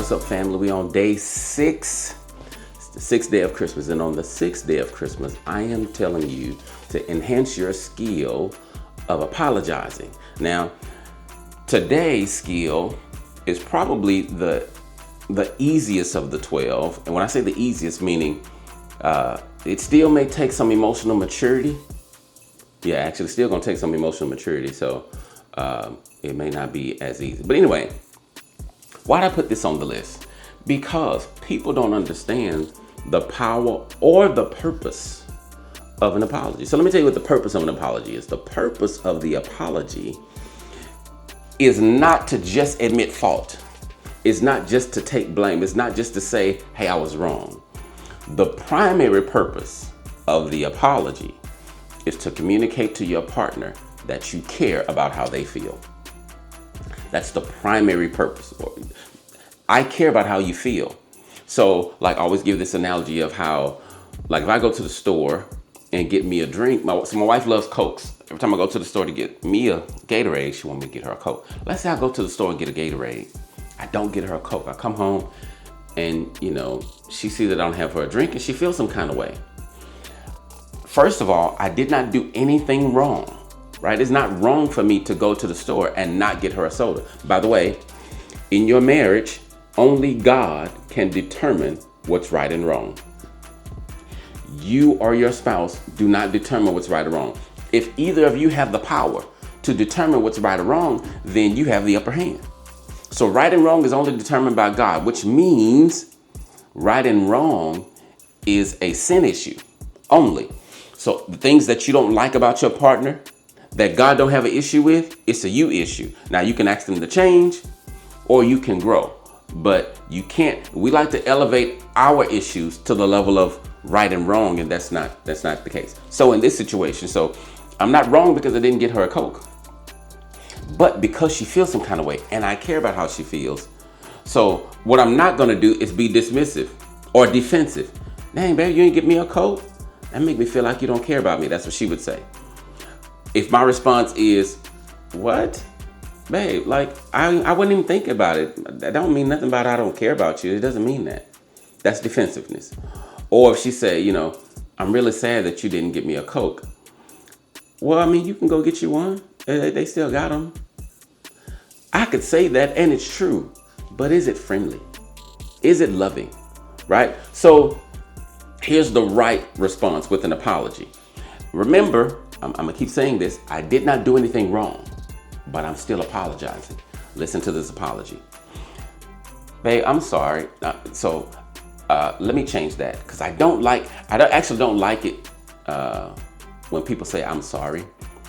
What's up, family? We on day 6. It's the 6th day of Christmas, and on the 6th day of Christmas, I am telling you to enhance your skill of apologizing. Now, today's skill is probably the easiest of the 12, and when I say the easiest, meaning it still may take some emotional maturity. Yeah, actually, still gonna take some emotional maturity, so it may not be as easy. But anyway, why'd I put this on the list? Because people don't understand the power or the purpose of an apology. So let me tell you what the purpose of an apology is. The purpose of the apology is not to just admit fault. It's not just to take blame. It's not just to say, hey, I was wrong. The primary purpose of the apology is to communicate to your partner that you care about how they feel. That's the primary purpose. I care about how you feel. So, like, I always give this analogy of how, like, if I go to the store and get me a drink, my wife loves Cokes. Every time I go to the store to get me a Gatorade, she wants me to get her a Coke. Let's say I go to the store and get a Gatorade. I don't get her a Coke. I come home and, she sees that I don't have her a drink and she feels some kind of way. First of all, I did not do anything wrong, right? It's not wrong for me to go to the store and not get her a soda. By the way, in your marriage, only God can determine what's right and wrong. You or your spouse do not determine what's right or wrong. If either of you have the power to determine what's right or wrong, then you have the upper hand. So right and wrong is only determined by God, which means right and wrong is a sin issue only. So the things that you don't like about your partner that God don't have an issue with, it's a you issue. Now you can ask them to change or you can grow, but you can't. We like to elevate our issues to the level of right and wrong, and that's not the case. So in this situation, so I'm not wrong because I didn't get her a Coke, but because she feels some kind of way and I care about how she feels. So what I'm not going to do is be dismissive or defensive. Dang, babe, you ain't get me a Coke? That make me feel like you don't care about me. That's what she would say. If my response is, what? Babe, like, I wouldn't even think about it. That don't mean nothing about I don't care about you. It doesn't mean that. That's defensiveness. Or if she say, I'm really sad that you didn't get me a Coke. Well, I mean, you can go get you one. They still got them. I could say that, and it's true. But is it friendly? Is it loving? Right? So here's the right response with an apology. Remember, I'm going to keep saying this. I did not do anything wrong, but I'm still apologizing. Listen to this apology. Babe, I'm sorry. Let me change that because I actually don't like it when people say I'm sorry.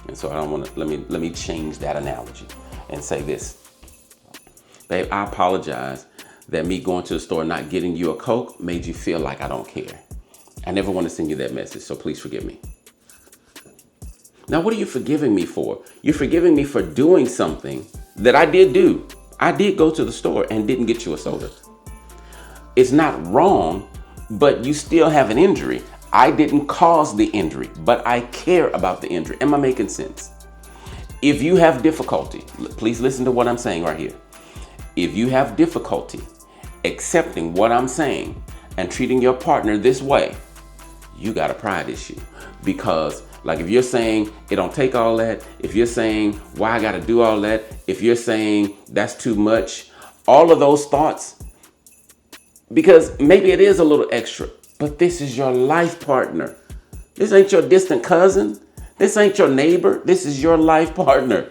And so I don't want to, let me change that analogy and say this. Babe, I apologize that me going to the store and not getting you a Coke made you feel like I don't care. I never want to send you that message, so please forgive me. Now, what are you forgiving me for? You're forgiving me for doing something that I did do. I did go to the store and didn't get you a soda. It's not wrong, but you still have an injury. I didn't cause the injury, but I care about the injury. Am I making sense? If you have difficulty, please listen to what I'm saying right here. If you have difficulty accepting what I'm saying and treating your partner this way, you got a pride issue. Because like if you're saying it don't take all that, if you're saying why I got to do all that, if you're saying that's too much, all of those thoughts, because maybe it is a little extra, but this is your life partner. This ain't your distant cousin. This ain't your neighbor. This is your life partner.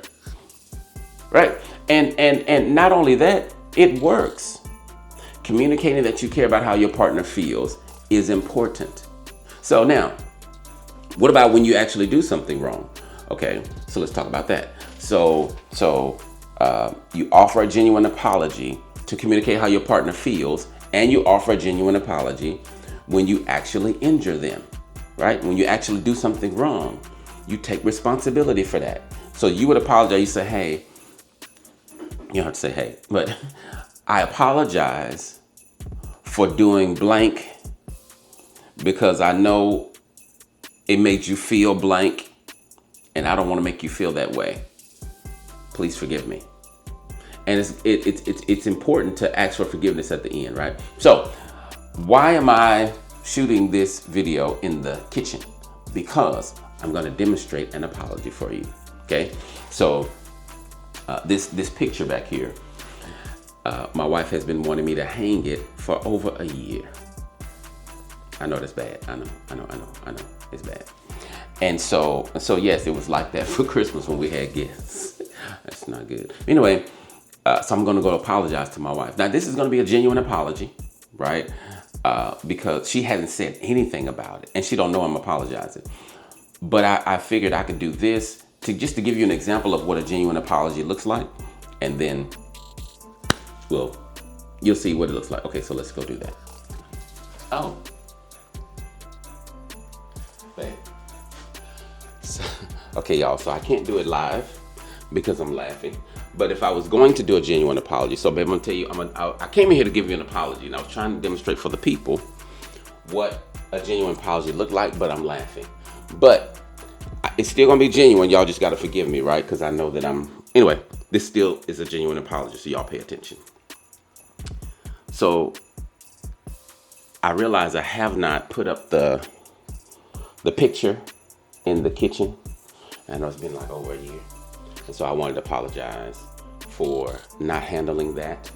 Right? And not only that, it works. Communicating that you care about how your partner feels is important. So now, what about when you actually do something wrong? Okay, so let's talk about that. So you offer a genuine apology to communicate how your partner feels, and you offer a genuine apology when you actually injure them, right? When you actually do something wrong, you take responsibility for that. So you would apologize. You say, hey, you don't have to say hey, but I apologize for doing blank because I know it made you feel blank and I don't want to make you feel that way. Please forgive me. And it's important to ask for forgiveness at the end, right? So why am I shooting this video in the kitchen? Because I'm going to demonstrate an apology for you. Okay, so this picture back here, my wife has been wanting me to hang it for over a year. I know that's bad. I know it's bad. And so yes, it was like that for Christmas when we had guests. That's not good. Anyway, so I'm going to go apologize to my wife. Now this is going to be a genuine apology, right? Because she hasn't said anything about it, and she don't know I'm apologizing. But I figured I could do this to give you an example of what a genuine apology looks like, and then you'll see what it looks like. Okay, so let's go do that. Oh, babe. So, okay, y'all. So I can't do it live because I'm laughing. But if I was going to do a genuine apology, so babe, I'm gonna tell you, I came in here to give you an apology, and I was trying to demonstrate for the people what a genuine apology looked like, but I'm laughing. But it's still gonna be genuine. Y'all just gotta forgive me, right? Because I know that anyway, this still is a genuine apology, so y'all pay attention. So I realize I have not put up the picture in the kitchen. I know it's been like over a year. And so I wanted to apologize for not handling that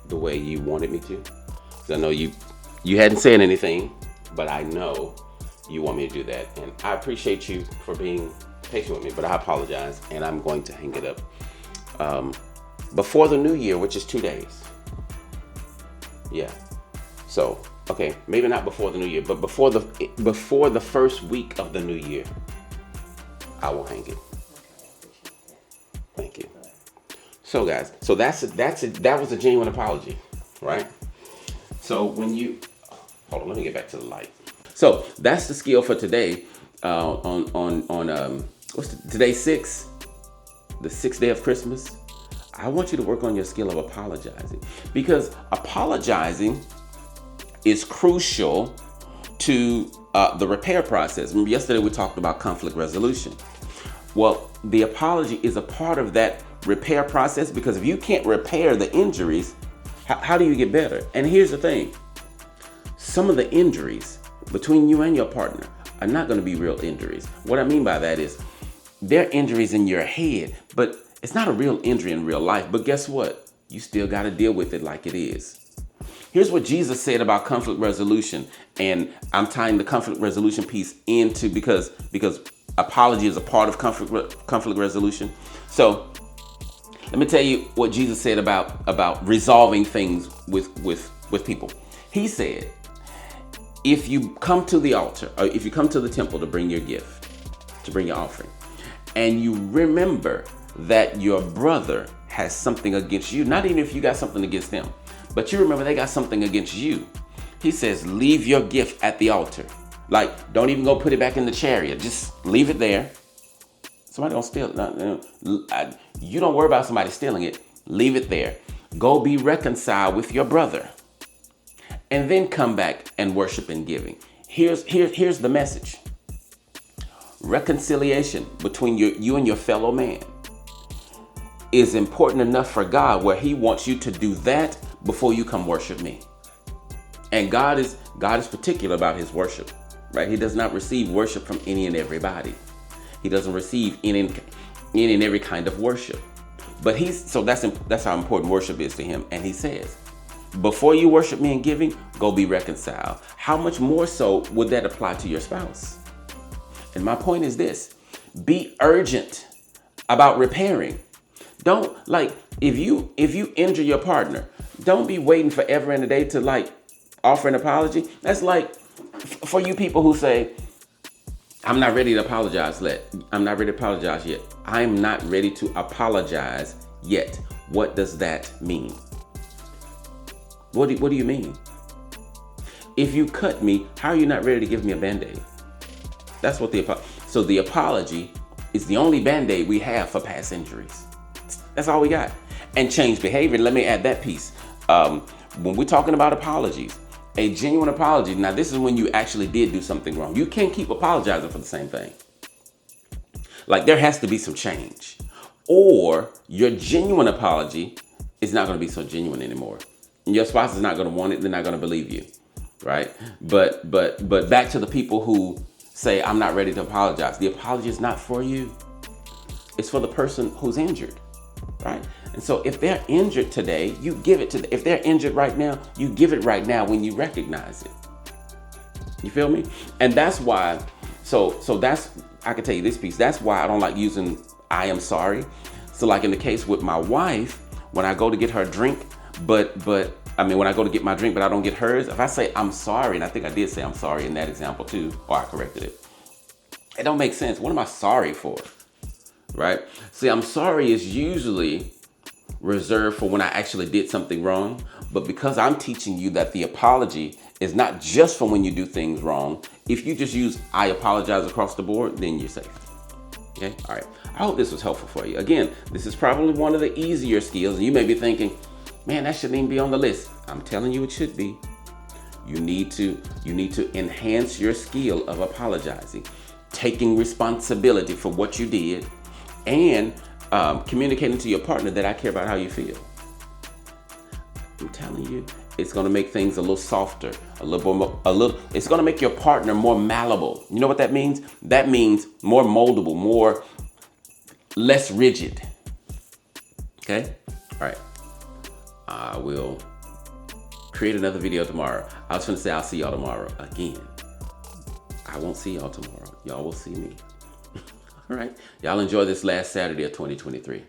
the way you wanted me to. Because I know you hadn't said anything, but I know you want me to do that. And I appreciate you for being patient with me, but I apologize, and I'm going to hang it up before the new year, which is 2 days. Yeah. So, okay, maybe not before the new year, but before the first week of the new year, I will hang it. Thank you. So guys, so that was a genuine apology, right? So when you hold on, let me get back to the light. So that's the skill for today. Today's the 6th day of Christmas. I want you to work on your skill of apologizing, because apologizing is crucial to the repair process. Remember yesterday we talked about conflict resolution. Well, the apology is a part of that repair process, because if you can't repair the injuries, how do you get better? And here's the thing. Some of the injuries between you and your partner are not going to be real injuries. What I mean by that is they're injuries in your head, but it's not a real injury in real life. But guess what? You still got to deal with it like it is. Here's what Jesus said about conflict resolution. And I'm tying the conflict resolution piece into because apology is a part of conflict resolution. So let me tell you what Jesus said about resolving things with people. He said, if you come to the altar, or if you come to the temple to bring your gift, to bring your offering, and you remember that your brother has something against you, not even if you got something against them, but you remember they got something against you, he says, leave your gift at the altar. Like, don't even go put it back in the chariot. Just leave it there. Somebody don't steal it. You don't worry about somebody stealing it. Leave it there. Go be reconciled with your brother. And then come back and worship and giving. Here's the message. Reconciliation between you and your fellow man is important enough for God, where he wants you to do that before you come worship me. And God is particular about his worship. Right? He does not receive worship from any and everybody. He doesn't receive any and every kind of worship. But that's how important worship is to him. And he says, before you worship me in giving, go be reconciled. How much more so would that apply to your spouse? And my point is this: be urgent about repairing. Don't, like, if you injure your partner, don't be waiting forever and a day to like offer an apology. That's like, for you people who say, I'm not ready to apologize yet. I'm not ready to apologize yet. I'm not ready to apologize yet. What does that mean? What do you mean? If you cut me, how are you not ready to give me a Band-Aid? That's what so the apology is the only Band-Aid we have for past injuries. That's all we got. And change behavior. Let me add that piece. When we're talking about apologies, a genuine apology, now this is when you actually did do something wrong. You can't keep apologizing for the same thing. Like, there has to be some change. Or your genuine apology it's not going to be so genuine anymore. And your spouse is not going to want it. They're not going to believe you, right? But back to the people who say, I'm not ready to apologize. The apology is not for you. It's for the person who's injured, right? And so if they're injured today, you give it to them. If they're injured right now, you give it right now when you recognize it. You feel me? And that's why, so that's, I can tell you this piece. That's why I don't like using I am sorry. So like in the case with my wife, when I go to get her drink, when I go to get my drink, but I don't get hers, if I say I'm sorry, and I think I did say I'm sorry in that example too, or I corrected it, it don't make sense. What am I sorry for? Right? See, I'm sorry is usually reserved for when I actually did something wrong. But because I'm teaching you that the apology is not just for when you do things wrong, if you just use I apologize across the board, then you're safe. Okay? All right. I hope this was helpful for you. Again, this is probably one of the easier skills. And you may be thinking, man, that shouldn't even be on the list. I'm telling you it should be. You need to enhance your skill of apologizing, taking responsibility for what you did, and communicating to your partner that I care about how you feel. I'm telling you, it's going to make things a little softer, it's going to make your partner more malleable. You know what that means? That means more moldable, less rigid. Okay? All right. I will create another video tomorrow. I was going to say I'll see y'all tomorrow again. I won't see y'all tomorrow. Y'all will see me. All right. Y'all enjoy this last Saturday of 2023.